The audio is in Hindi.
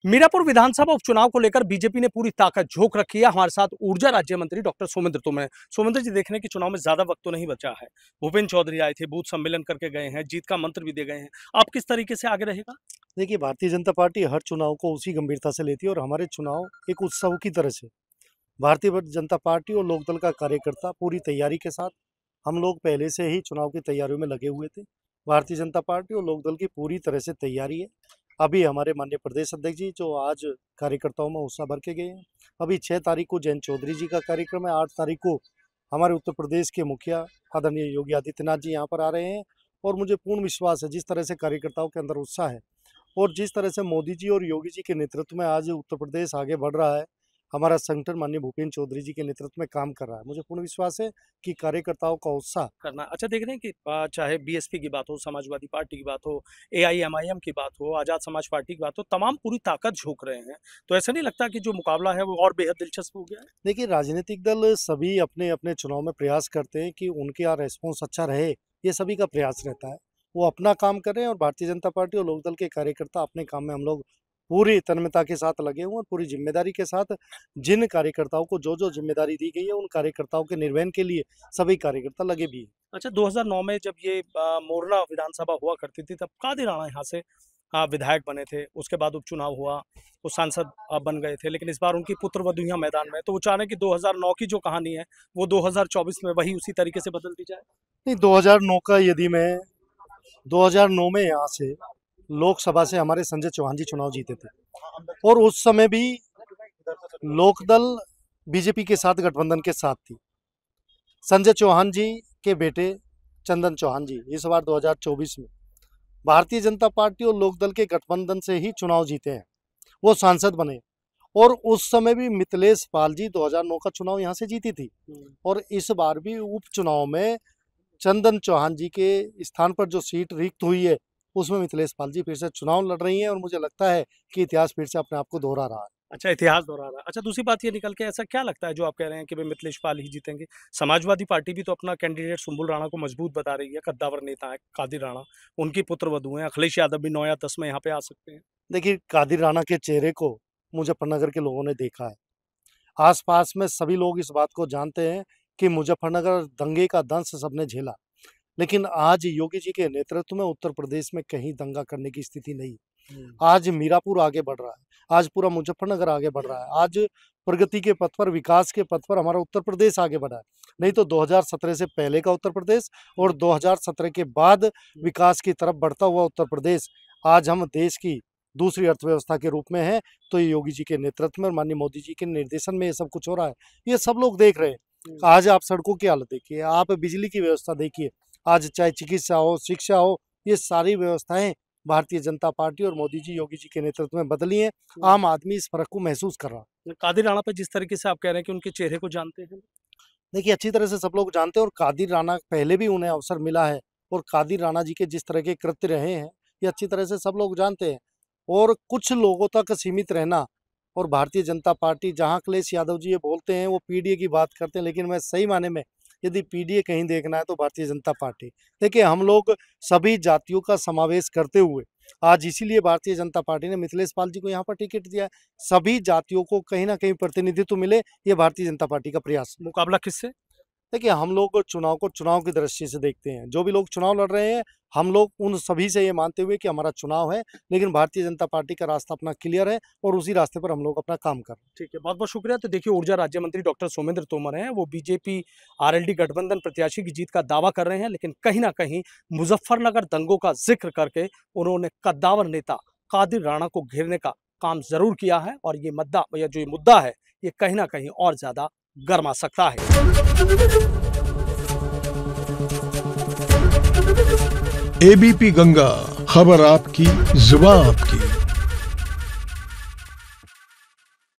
मीरापुर विधानसभा उपचुनाव को लेकर बीजेपी ने पूरी ताकत झोंक रखी है। हमारे साथ ऊर्जा राज्य मंत्री डॉक्टर सोमेंद्र तोमर हैं। सोमेंद्र जी, देखने कि चुनाव में ज्यादा वक्त तो नहीं बचा है। भूपेंद्र चौधरी आए थे, बूथ सम्मेलन करके गए हैं, जीत का मंत्र भी दे गए हैं। आप किस तरीके से आगे रहेगा? देखिए, भारतीय जनता पार्टी हर चुनाव को उसी गंभीरता से लेती है और हमारे चुनाव एक उत्सव की तरह से। भारतीय जनता पार्टी और लोकदल का कार्यकर्ता पूरी तैयारी के साथ, हम लोग पहले से ही चुनाव की तैयारियों में लगे हुए थे। भारतीय जनता पार्टी और लोकदल की पूरी तरह से तैयारी है। अभी हमारे माननीय प्रदेश अध्यक्ष जी जो आज कार्यकर्ताओं में उत्साह भर के गए हैं। अभी 6 तारीख को जयंत चौधरी जी का कार्यक्रम है। 8 तारीख को हमारे उत्तर प्रदेश के मुखिया आदरणीय योगी आदित्यनाथ जी यहाँ पर आ रहे हैं और मुझे पूर्ण विश्वास है जिस तरह से कार्यकर्ताओं के अंदर उत्साह है और जिस तरह से मोदी जी और योगी जी के नेतृत्व में आज उत्तर प्रदेश आगे बढ़ रहा है, हमारा संगठन माननीय भूपेंद्र चौधरी जी के नेतृत्व में काम कर रहा है। मुझे पूर्ण विश्वास है कि कार्यकर्ताओं का उत्साह करना अच्छा। देख रहे हैं कि चाहे बीएसपी की बात हो, समाजवादी पार्टी की बात हो, एआईएमआईएम की बात हो, आजाद समाज पार्टी की बात हो, तमाम पूरी ताकत झोंक रहे हैं। तो ऐसा नहीं लगता कि जो मुकाबला है वो और बेहद दिलचस्प हो गया है? देखिए, राजनीतिक दल सभी अपने अपने चुनाव में प्रयास करते हैं कि उनके यहाँ रेस्पॉन्स अच्छा रहे, ये सभी का प्रयास रहता है। वो अपना काम कर रहे हैं और भारतीय जनता पार्टी और लोकदल के कार्यकर्ता अपने काम में हम लोग पूरी तन्मयता के साथ लगे हुए हैं और पूरी जिम्मेदारी के साथ जिन कार्यकर्ताओं को जो जो जिम्मेदारी दी गई है उन कार्यकर्ताओं के निर्वहन के लिए सभी कार्यकर्ता लगे भी हैं। अच्छा, 2009 में जब ये मोरना विधानसभा हुआ करती थी तब कादिर राणा यहाँ से विधायक बने थे। उसके बाद उपचुनाव हुआ, वो सांसद बन गए थे, लेकिन इस बार उनकी पुत्रवधू यहाँ मैदान में। तो वो चाह रहे हैं कि 2009 की जो कहानी है वो 2024 में वही उसी तरीके से बदल दी जाए। नहीं, 2009 का यदि मैं 2009 में यहाँ से लोकसभा से हमारे संजय चौहान जी चुनाव जीते थे और उस समय भी लोकदल बीजेपी के साथ गठबंधन के साथ थी। संजय चौहान जी के बेटे चंदन चौहान जी इस बार 2024 में भारतीय जनता पार्टी और लोकदल के गठबंधन से ही चुनाव जीते हैं, वो सांसद बने और उस समय भी मिथिलेश पाल जी 2009 का चुनाव यहाँ से जीती थी और इस बार भी उपचुनाव में चंदन चौहान जी के स्थान पर जो सीट रिक्त हुई है उसमें मिथिलेश पाल जी फिर से चुनाव लड़ रही हैं और मुझे लगता है कि इतिहास फिर से अपने आप को दोहरा रहा है। अच्छा, इतिहास दोहरा रहा है। अच्छा, दूसरी बात ये निकल के ऐसा क्या लगता है जो आप कह रहे हैं कि भाई मिथिलेश पाल ही जीतेंगे? समाजवादी पार्टी भी तो अपना कैंडिडेट सुम्बुल राणा को मजबूत बता रही है। कद्दावर नेता है कादिर राणा, उनकी पुत्रवधू हैं। अखिलेश यादव भी 9 या 10 में यहाँ पे आ सकते हैं। देखिए, कादिर राणा के चेहरे को मुजफ्फरनगर के लोगों ने देखा है। आसपास में सभी लोग इस बात को जानते हैं कि मुजफ्फरनगर दंगे का दंश सबने झेला, लेकिन आज योगी जी के नेतृत्व में उत्तर प्रदेश में कहीं दंगा करने की स्थिति नहीं। आज मीरापुर आगे बढ़ रहा है, आज पूरा मुजफ्फरनगर आगे बढ़ रहा है, आज प्रगति के पथ पर, विकास के पथ पर हमारा उत्तर प्रदेश आगे बढ़ा है। नहीं तो 2017 से पहले का उत्तर प्रदेश और 2017 के बाद विकास की तरफ बढ़ता हुआ उत्तर प्रदेश, आज हम देश की दूसरी अर्थव्यवस्था के रूप में है। तो ये योगी जी के नेतृत्व में और माननीय मोदी जी के निर्देशन में ये सब कुछ हो रहा है, ये सब लोग देख रहे हैं। आज आप सड़कों की हालत देखिए, आप बिजली की व्यवस्था देखिए, आज चाहे चिकित्सा हो, शिक्षा हो, ये सारी व्यवस्थाएं भारतीय जनता पार्टी और मोदी जी, योगी जी के नेतृत्व में बदली हैं। आम आदमी इस फर्क को महसूस कर रहा है। कादिर राणा पे जिस तरीके से आप कह रहे हैं कि उनके चेहरे को जानते हैं, देखिए, अच्छी तरह से सब लोग जानते हैं और कादिर राणा पहले भी उन्हें अवसर मिला है और कादिर राणा जी के जिस तरह के कृत्य रहे हैं ये अच्छी तरह से सब लोग जानते हैं। और कुछ लोगों तक सीमित रहना और भारतीय जनता पार्टी, जहाँ अखिलेश यादव जी ये बोलते हैं वो पीडीए की बात करते हैं, लेकिन मैं सही माने में यदि पीडीए कहीं देखना है तो भारतीय जनता पार्टी। देखिए, हम लोग सभी जातियों का समावेश करते हुए आज इसीलिए भारतीय जनता पार्टी ने मिथिलेश पाल जी को यहाँ पर टिकट दिया है। सभी जातियों को कहीं ना कहीं प्रतिनिधित्व मिले, ये भारतीय जनता पार्टी का प्रयास। मुकाबला किससे? देखिए, हम लोग चुनाव को चुनाव की दृष्टि से देखते हैं। जो भी लोग चुनाव लड़ रहे हैं, हम लोग उन सभी से ये मानते हुए कि हमारा चुनाव है, लेकिन भारतीय जनता पार्टी का रास्ता अपना क्लियर है और उसी रास्ते पर हम लोग अपना काम कर रहे हैं। ठीक है, बहुत बहुत शुक्रिया। तो देखिए, ऊर्जा राज्य मंत्री डॉक्टर सोमेंद्र तोमर हैं, वो बीजेपी आरएलडी गठबंधन प्रत्याशी की जीत का दावा कर रहे हैं, लेकिन कहीं ना कहीं मुजफ्फरनगर दंगों का जिक्र करके उन्होंने कद्दावर नेता कादिर राणा को घेरने का काम जरूर किया है और ये मुद्दा है ये कहीं ना कहीं और ज्यादा गर्मा सकता है। एबीपी गंगा, खबर आपकी, जुबान आपकी।